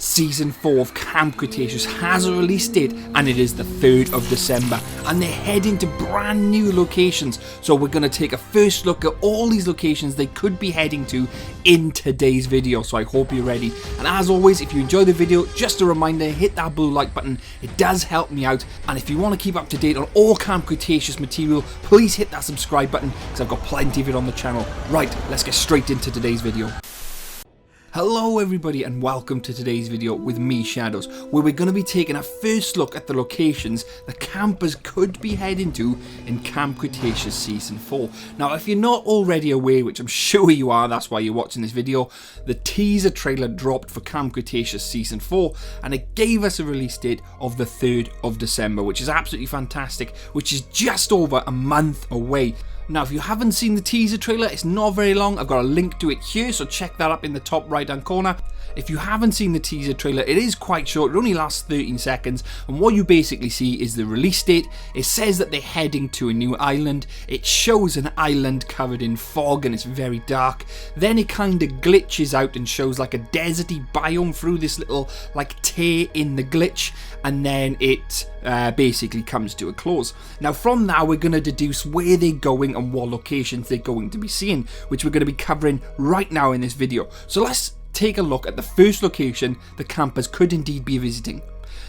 Season 4 of Camp Cretaceous has a release date, and it is the 3rd of December, and they're heading to brand new locations. So we're going to take a first look at all these locations they could be heading to in today's video, so I hope you're ready. And as always, if you enjoy the video, just a reminder, hit that blue like button, it does help me out. And if you want to keep up to date on all Camp Cretaceous material, please hit that subscribe button, because I've got plenty of it on the channel. Right, let's get straight into today's video. Hello everybody and welcome to today's video with me, Shadows, where we're going to be taking a first look at the locations the campers could be heading to in Camp Cretaceous Season 4. Now, if you're not already aware, which I'm sure you are, that's why you're watching this video, the teaser trailer dropped for Camp Cretaceous Season 4 and it gave us a release date of the 3rd of December, which is absolutely fantastic, which is just over a month away. Now, if you haven't seen the teaser trailer, it's not very long. I've got a link to it here, so check that up in the top right hand corner. If you haven't seen the teaser trailer, it is quite short. It only lasts 13 seconds, and what you basically see is the release date. It says that they're heading to a new island. It shows an island covered in fog and it's very dark. Then it kind of glitches out and shows like a deserty biome through this little like tear in the glitch, and then it basically comes to a close. Now from that, we're going to deduce where they're going and what locations they're going to be seeing, which we're going to be covering right now in this video. So let's take a look at the first location the campers could indeed be visiting.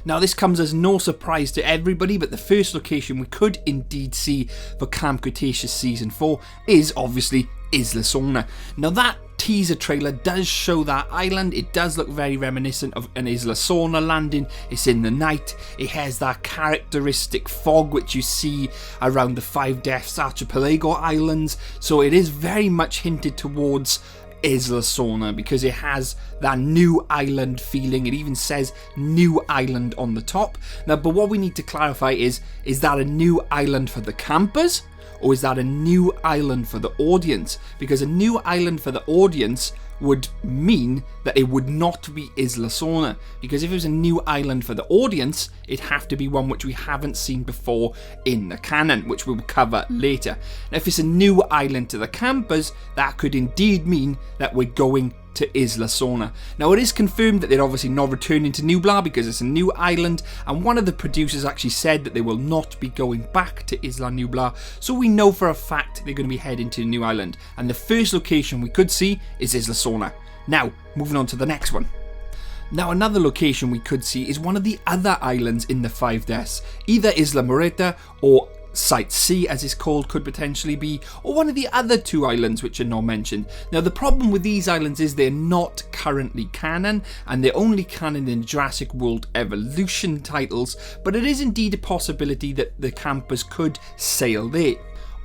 Now, this comes as no surprise to everybody, but the first location we could indeed see for Camp Cretaceous Season 4 is obviously Isla Sauna. Now, that teaser trailer does show that island. It does look very reminiscent of an Isla Sauna landing. It's in the night. It has that characteristic fog which you see around the Five Deaths Archipelago Islands. So it is very much hinted towards Isla Sauna because it has that new island feeling. It even says new island on the top. Now, but what we need to clarify is that a new island for the campers, or is that a new island for the audience? Because a new island for the audience would mean that it would not be Isla Sauna. Because if it was a new island for the audience, it'd have to be one which we haven't seen before in the canon, which we'll cover later. Now, if it's a new island to the campers, that could indeed mean that we're going to Isla Sauna. Now, it is confirmed that they're obviously not returning to Nublar because it's a new island, and one of the producers actually said that they will not be going back to Isla Nublar, so we know for a fact they're going to be heading to a new island, and the first location we could see is Isla Sauna. Now, moving on to the next one. Now, another location we could see is one of the other islands in the Five Deaths, either Isla Moreta or Site C, as it's called, could potentially be, or one of the other two islands which are not mentioned. Now, the problem with these islands is they're not currently canon, and they're only canon in Jurassic World Evolution titles, but it is indeed a possibility that the campers could sail there.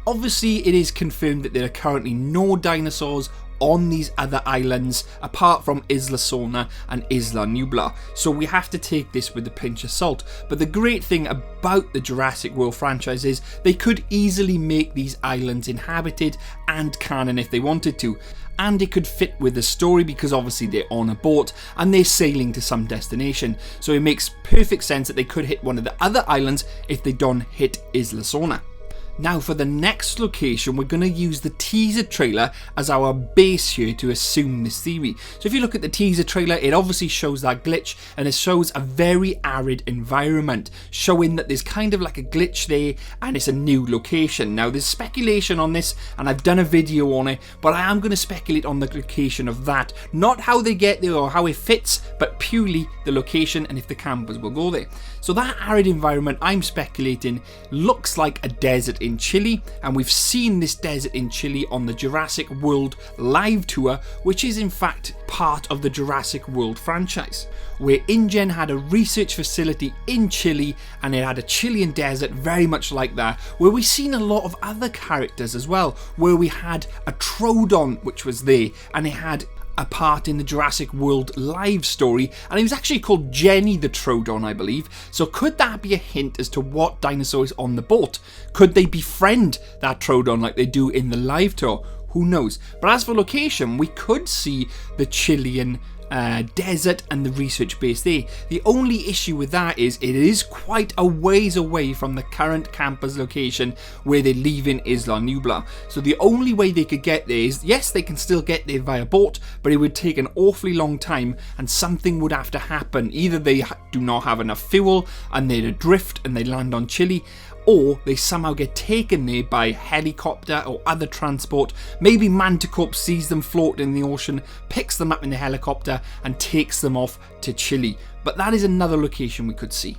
Obviously, it is confirmed that there are currently no dinosaurs on these other islands apart from Isla Sauna and Isla Nublar, so we have to take this with a pinch of salt. But the great thing about the Jurassic World franchise is they could easily make these islands inhabited and canon if they wanted to, and it could fit with the story because obviously they're on a boat and they're sailing to some destination, so it makes perfect sense that they could hit one of the other islands if they don't hit Isla Sauna. Now, for the next location, we're going to use the teaser trailer as our base here to assume this theory. So if you look at the teaser trailer, it obviously shows that glitch, and it shows a very arid environment, showing that there's kind of like a glitch there and it's a new location. Now, there's speculation on this, and I've done a video on it, but I am going to speculate on the location of that. Not how they get there or how it fits, but purely the location and if the campers will go there. So that arid environment, I'm speculating, looks like a desert in Chile, and we've seen this desert in Chile on the Jurassic World live tour, which is in fact part of the Jurassic World franchise, where InGen had a research facility in Chile, and it had a Chilean desert very much like that, where we've seen a lot of other characters as well, where we had a Troodon which was there, and it had a part in the Jurassic World live story, and it was actually called Jenny the Troodon, I believe. So could that be a hint as to what dinosaur is on the boat? Could they befriend that Troodon like they do in the live tour? Who knows? But as for location, we could see the Chilean desert and the research base there. The only issue with that is it is quite a ways away from the current campers location where they're leaving Isla Nublar. So the only way they could get there is, yes, they can still get there via boat, but it would take an awfully long time and something would have to happen. Either they do not have enough fuel and they're adrift and they land on Chile, or they somehow get taken there by helicopter or other transport. Maybe Manticorp sees them float in the ocean, picks them up in the helicopter and takes them off to Chile. But that is another location we could see.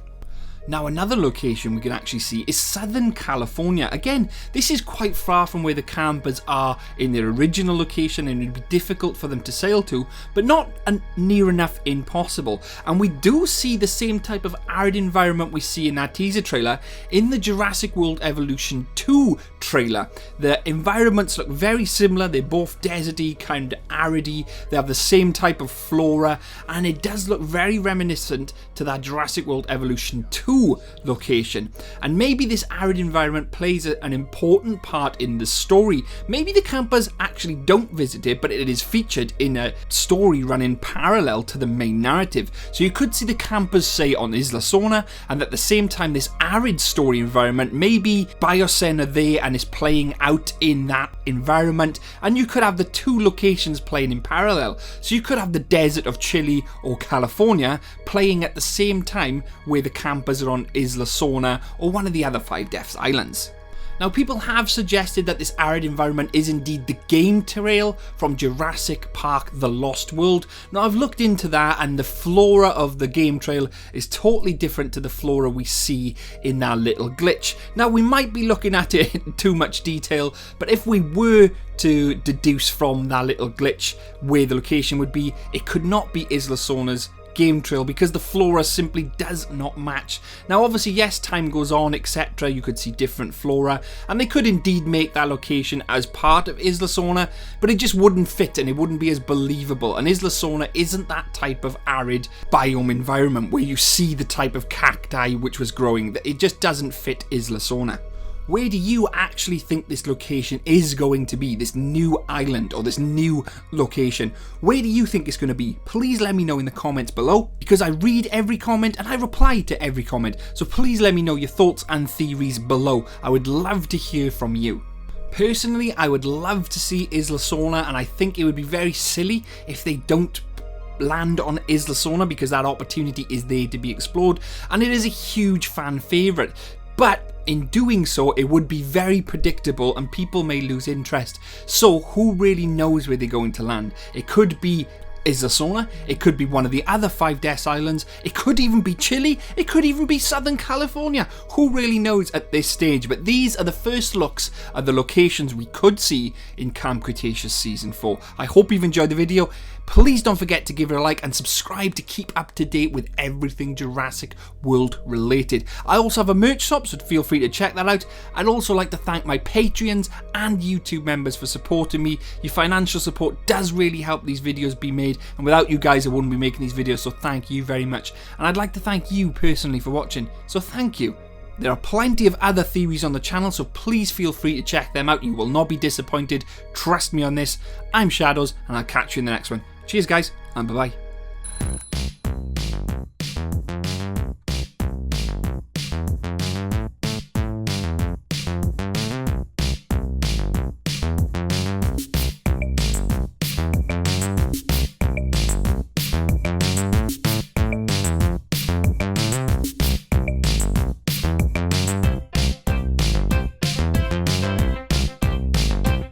Now, another location we can actually see is Southern California. Again, this is quite far from where the campers are in their original location and it would be difficult for them to sail to, but not near enough impossible. And we do see the same type of arid environment we see in that teaser trailer in the Jurassic World Evolution 2 trailer. The environments look very similar. They're both deserty, kind of aridy. They have the same type of flora, and it does look very reminiscent to that Jurassic World Evolution 2 location. And maybe this arid environment plays an important part in the story. Maybe the campers actually don't visit it, but it is featured in a story running parallel to the main narrative. So you could see the campers say on Isla Sauna, and at the same time this arid story environment, maybe Biosyn are there and is playing out in that environment, and you could have the two locations playing in parallel. So you could have the desert of Chile or California playing at the same time where the campers are on Isla Sauna or one of the other 5 Deaths Islands. Now, people have suggested that this arid environment is indeed the game trail from Jurassic Park The Lost World. Now, I've looked into that and the flora of the game trail is totally different to the flora we see in that little glitch. Now, we might be looking at it in too much detail, but if we were to deduce from that little glitch where the location would be, it could not be Isla Sauna's game trail because the flora simply does not match. Now, obviously, yes, time goes on, etc. You could see different flora, and they could indeed make that location as part of Isla Sauna, but it just wouldn't fit and it wouldn't be as believable. And Isla Sauna isn't that type of arid biome environment where you see the type of cacti which was growing. It just doesn't fit Isla Sauna. Where do you actually think this location is going to be, this new island or this new location? Where do you think it's going to be? Please let me know in the comments below, because I read every comment and I reply to every comment. So please let me know your thoughts and theories below. I would love to hear from you. Personally, I would love to see Isla Sauna, and I think it would be very silly if they don't land on Isla Sauna, because that opportunity is there to be explored and it is a huge fan favourite. But in doing so, it would be very predictable and people may lose interest. So who really knows where they're going to land? It could be Isla Sauna, it could be one of the other 5 Deaths Islands, it could even be Chile, it could even be Southern California. Who really knows at this stage? But these are the first looks at the locations we could see in Camp Cretaceous Season 4. I hope you've enjoyed the video. Please don't forget to give it a like and subscribe to keep up to date with everything Jurassic World related. I also have a merch shop, so feel free to check that out. I'd also like to thank my Patreons and YouTube members for supporting me. Your financial support does really help these videos be made, and without you guys I wouldn't be making these videos, so thank you very much. And I'd like to thank you personally for watching, so thank you. There are plenty of other theories on the channel, so please feel free to check them out. You will not be disappointed. Trust me on this. I'm Shadows, and I'll catch you in the next one. Cheers guys, and bye bye.